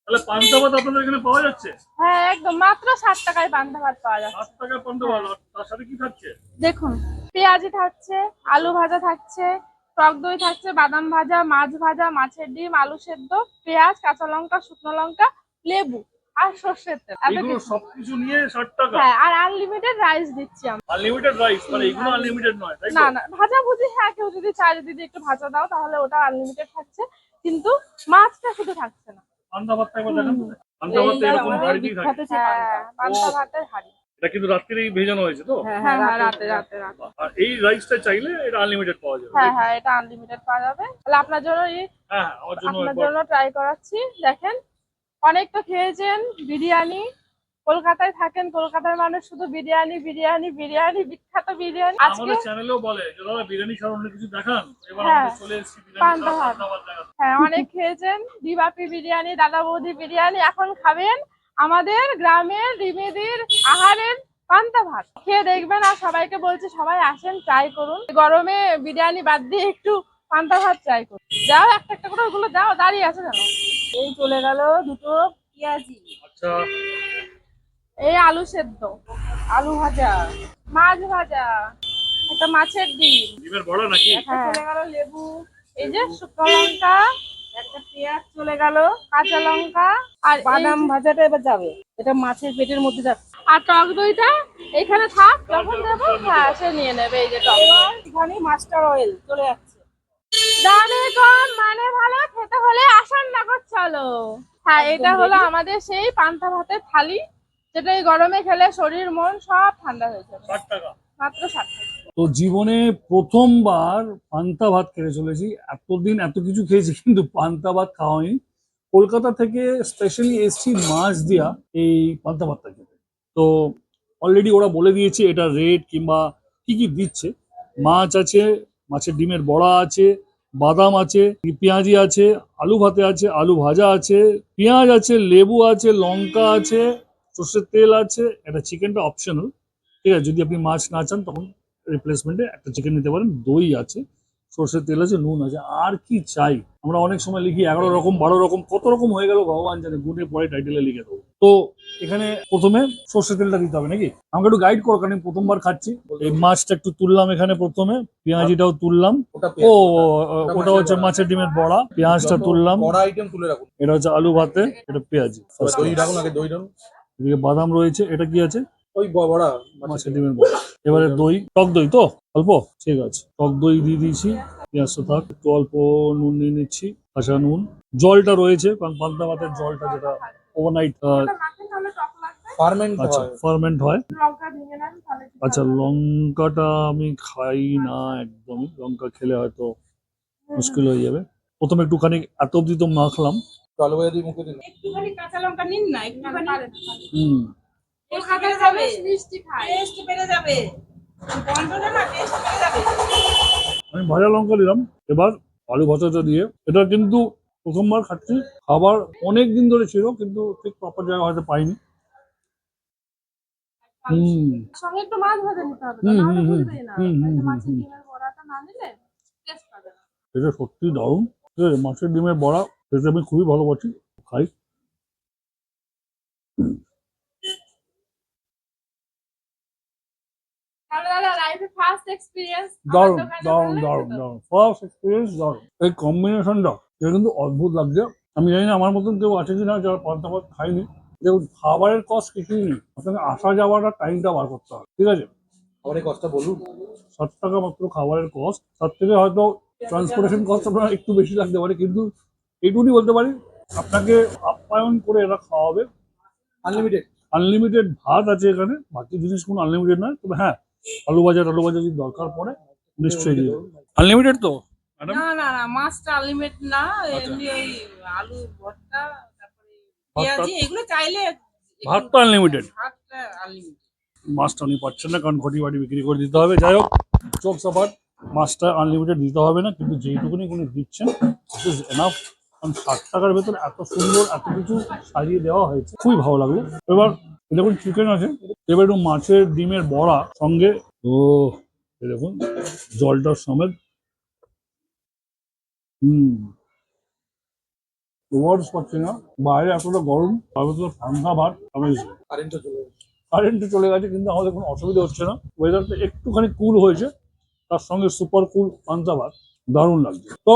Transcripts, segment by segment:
তাহলে পান্তা ভাত আপনাদের এখানে পাওয়া যাচ্ছে? হ্যাঁ একদম, মাত্র 60 টাকায় পান্তা ভাত পাওয়া যাচ্ছে। 7 টাকায় পান্তা ভাত, আর তার সাথে কি থাকছে? দেখুন, পেঁয়াজি থাকছে, আলু ভাজা থাকছে, টক দই থাকছে, বাদাম ভাজা, মাছ ভাজা, মাছের ডিম, আলু সেদ্ধ, পেঁয়াজ, কাঁচা লঙ্কা, শুকনো লঙ্কা, লেবু আর সর্ষের তেল, এত এগুলো কিছু। সবকিছু নিয়ে 60 টাকা? হ্যাঁ, আর আনলিমিটেড রাইস দিচ্ছি আমরা। আনলিমিটেড রাইস, মানে এগুলো আনলিমিটেড নয়, তাই না তো? না, ভাজা ভুজি হ্যাঁ, কেউ যদি চায় যদি একটু ভাজা দাও তাহলে ওটা আনলিমিটেড থাকছে, কিন্তু মাছটা শুধু থাকছে না। পান্তা ভাতটা একবার দেখান তো। পান্তা ভাতটা এই এরকম আমাদের হাঁড়িতেই থাকে? বিখ্যাত যে হ্যাঁ, পান্তা ভাতের হাঁড়ি। এটা কিন্তু রাত্রিরেই ভেজানো হয়েছে তো? হ্যাঁ হ্যাঁ, রাতে রাতে রাতে। আর এই রাইসটা চাইলে এটা আনলিমিটেড পাওয়া যাবে, হ্যাঁ তাই তো? হ্যাঁ, এটা আনলিমিটেড পাওয়া যাবে। তাহলে আপনার জন্য হ্যাঁ, আমার জন্য আপনার একবার। জন্য ট্রাই করাচ্ছি, দেখেন। অনেক তো খেয়েছেন বিরিয়ানি, কলকাতায় থাকেন, কলকাতার মানুষ শুধু বিরিয়ানি বিরিয়ানি বিরিয়ানি, বিখ্যাত বিরিয়ানি। আজকে আমাদের চ্যানেলেও বলে যে দাদা বিরিয়ানি ছাড়া অন্য কিছু দেখান, এবার হ্যাঁ, আমরা চলে এসেছি বিরিয়ানি পান্তা ছাড়া ভাত। পান্তা ভাত দেখাতে। হ্যাঁ, অনেক খেয়েছেন দিবাপি বিরিয়ানি, দাদা বৌদি বিরিয়ানি, এখন খাবেন আমাদের গ্রামের রিমেদির আহারের পান্তা ভাত। খেয়ে দেখবেন, আর সবাইকে বলছি সবাই আসেন, ট্রাই করুন। গরমে বিরিয়ানি বাদ দিয়ে একটু পান্তা ভাত ট্রাই করুন। যাও একটা একটা করে, ওগুলো দাও, দাঁড়িয়ে আছে জানো। এই চলে গেল দুটো পেঁয়াজি, আচ্ছা, এই আলু সেদ্ধ, আলু ভাজা, মাছ ভাজা, একটা মাছের ডিম, ডিমের বড়া নাকি? চলে গেল লেবু, এই যে শুকনো লঙ্কা, একটা পেঁয়াজ চলে গেল, কাঁচা লঙ্কা, আর বাদাম ভাজাটা এবার যাবে, এটা মাছের পেটের মধ্যে যাবে। আর টক দইটা এখানে থাক, যখন দেবো হ্যাঁ সে নিয়ে নেবে। এই যে টক দই, এখানে মাস্টার অয়েল চলে যাচ্ছে। দামে কম মানে ভালো, খেতে হলে আসন নগর চলো। হ্যাঁ, এটা হলো আমাদের সেই পান্তা ভাতের থালি, যেটা এই গরমে খেলে শরীর মন সব ঠান্ডা হয়ে যাবে। 60 টাকা। মাত্র 60 টাকা। তো জীবনে প্রথমবার পান্তা ভাত খেতে চলেছি। এতদিন এত কিছু খেয়েছি কিন্তু পান্তা ভাত খাওয়া হয়নি। কলকাতা থেকে স্পেশালি এসছি মাছ দিয়া এই পান্তা ভাতটা খেতে। তো অলরেডি ওরা বলে দিয়েছে এটা রেট কিংবা কি কি দিচ্ছে। মাছ আছে, মাছের ডিমের বড়া আছে, বাদাম আছে, পেঁয়াজি আছে, আলু ভাতে আছে, আলু ভাজা আছে, পেঁয়াজ আছে, লেবু আছে, লঙ্কা আছে, সর্ষের তেল আছে, এটা চিকেনটা অপশনাল। ঠিক আছে, যদি আপনি মাছ না চান তখন রিপ্লেসমেন্টে একটা চিকেন নিতে পারেন। দই আছে, সর্ষের তেল আছে, নুন আছে, আর কি চাই। আমরা অনেক সময় লিখি 11 রকম 12 রকম, কত রকম হয়ে গেল ভগবান জানে, গুনে পরে টাইটেলে লিখে দেবো। তো এখানে প্রথমে সর্ষের তেলটা দিতে হবে নাকি? আমাকে একটু গাইড করো, কারণ আমি প্রথমবার খাচ্ছি। এই মাছটা একটু তুললাম এখানে প্রথমে, পেঁয়াজিটাও তুললাম। ও, ওটা হচ্ছে মাছের ডিমের বড়া, পেঁয়াজটা তুললাম। বড়া আইটেম তুলে রাখুন। এটা হচ্ছে আলু ভাতে, এটা পেঁয়াজি। দই রাখুন আগে, দই রাখুন। এদিকে বাদাম রয়েছে, এটা কি আছে? ওই বড়া, মাছের ডিমের বড়া। এবারে দই, টক দই তো অল্প, ঠিক আছে, টক দই দিয়ে দিয়েছি। পেঁয়াজটা থাক, একটু অল্প নুন নিয়ে নিচ্ছি, কাঁচা নুন। জলটা রয়েছে, কারণ পান্তা ভাতের জলটা যেটা ওভারনাইট ফার্মেন্ট হয়, ফার্মেন্ট হয়। আচ্ছা, লঙ্কাটা আমি খাই না একদমই, লঙ্কা খেলে হয়তো মুশকিল হয়ে যাবে। প্রথমে একটুখানি এত অব্দি তো মাখলাম। আলু ভাজা দিয়ে মুখে দিন, একটুখানি কাঁচা লঙ্কা নিন না, একটুখানি। হুম, কলকাতায় যাবে মিষ্টি খায়, টেস্ট বেড়ে যাবে, বন্ধনে না টেস্ট বেড়ে যাবে। আমি ভাজা লঙ্কা দিলাম। এবার আলু ভাজাটা দিয়ে, এটা কিন্তু প্রথমবার খাচ্ছি। খাবার অনেক দিন ধরে ছিল, কিন্তু ঠিক প্রপার জায়গা হয়তো পাইনি। হুম সঙ্গে একটু মাছ ভাজা নিতে হবে, হুম নাহলে হুম হুম বুঝবেই না। হুম হুম হুম মাছের হুম ডিমের বড়াটা না নিলে টেস্ট পাবে না। এটা সত্যি দারুণ। ঠিক আছে, মাছের ডিমের বড়া খেতে আমি খুবই ভালোবাসি, খাই। তাহলে দাদা, লাইফে ফার্স্ট এক্সপেরিয়েন্স আমার দারুণ দোকানে দারুণ বললেই দারুণ হতো। দারুণ, ফার্স্ট এক্সপিরিয়েন্স দারুণ। এই কম্বিনেশনটা এটা কিন্তু অদ্ভুত লাগছে। আমি জানি না আমার মতন কেউ আছে কিনা যারা পান্তা ভাত খায়নি। দেখুন, খাবারের কষ্ট কিছুই নেই, আপনাকে আসা যাওয়াটা টাইমটা বার করতে হবে, ঠিক আছে? খাবারের কষ্টটা বলুন। 60 টাকা মাত্র খাবারের কস্ট, তার থেকে হয়তো ট্রান্সপোর্টেশন কস্ট আপনার একটু বেশি লাগতে পারে, কিন্তু এইটুকুনি বলতে পারি আপনাকে আপ্যায়ন করে এরা খাওয়াবে। আনলিমিটেড, আনলিমিটেড ভাত আছে এখানে, বাকি জিনিস কোনো আনলিমিটেড নয়। তবে হ্যাঁ, আলু ভাজা টালু ভাজা যদি দরকার পড়ে নিশ্চয়ই দিয়ে দেবো। আনলিমিটেড তো ম্যাডাম? না না না, মাছটা আনলিমিটেড না, আচ্ছা, এমনি ওই আলু ভর্তা, তারপরে ভাতটা, পেঁয়াজি, এগুলো চাইলে ভাত তো আনলিমিটেড, ভাতটা আনলিমিটেড। মাছটা উনি পাচ্ছেন না কারণ ঘটি বাটি বিক্রি করে দিতে হবে। যাই হোক, চোখ সাপাট, মাছটা আনলিমিটেড দিতে হবে না, কিন্তু যেইটুকুনি উনি দিচ্ছেন ইজ এনাফ। কারণ 60 টাকার ভেতর এত সুন্দর এত কিছু সাজিয়ে দেওয়া হয়েছে, খুবই ভালো লাগলো। এবার দেখুন চিকেন আছে, এবার একটু মাছের ডিমের বড়া সঙ্গে। ও, এই দেখুন জলটার সমেত। হুম, ওয়ার্ডস পাচ্ছি না। বাইরে এতটা গরম, তার ভিতরে ঠান্ডা ভাত, কারেন্টে চলে গেছে কিন্তু আমাদের কোনো অসুবিধা হচ্ছে না। ওয়েদারটা একটুখানি কুল হয়েছে, তার সঙ্গে সুপার কুল পান্তা ভাত, দারুণ লাগছে। তো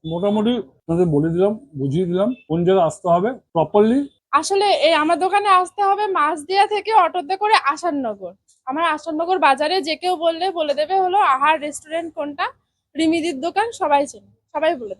মোটামুটি আপনাদের বলে দিলাম, বুঝিয়ে দিলাম কোন জায়গায় আসতে হবে প্রপারলি। আসলে এই আমার দোকানে আসতে হবে মাছদিয়া থেকে অটোতে করে আসাননগর। আমার আসাননগর বাজারে যে কেউ বললে বলে দেবে হলো আহার রেস্টুরেন্ট কোনটা, রিমিদির দোকান, সবাই চেনে, সবাই বলে দেবে।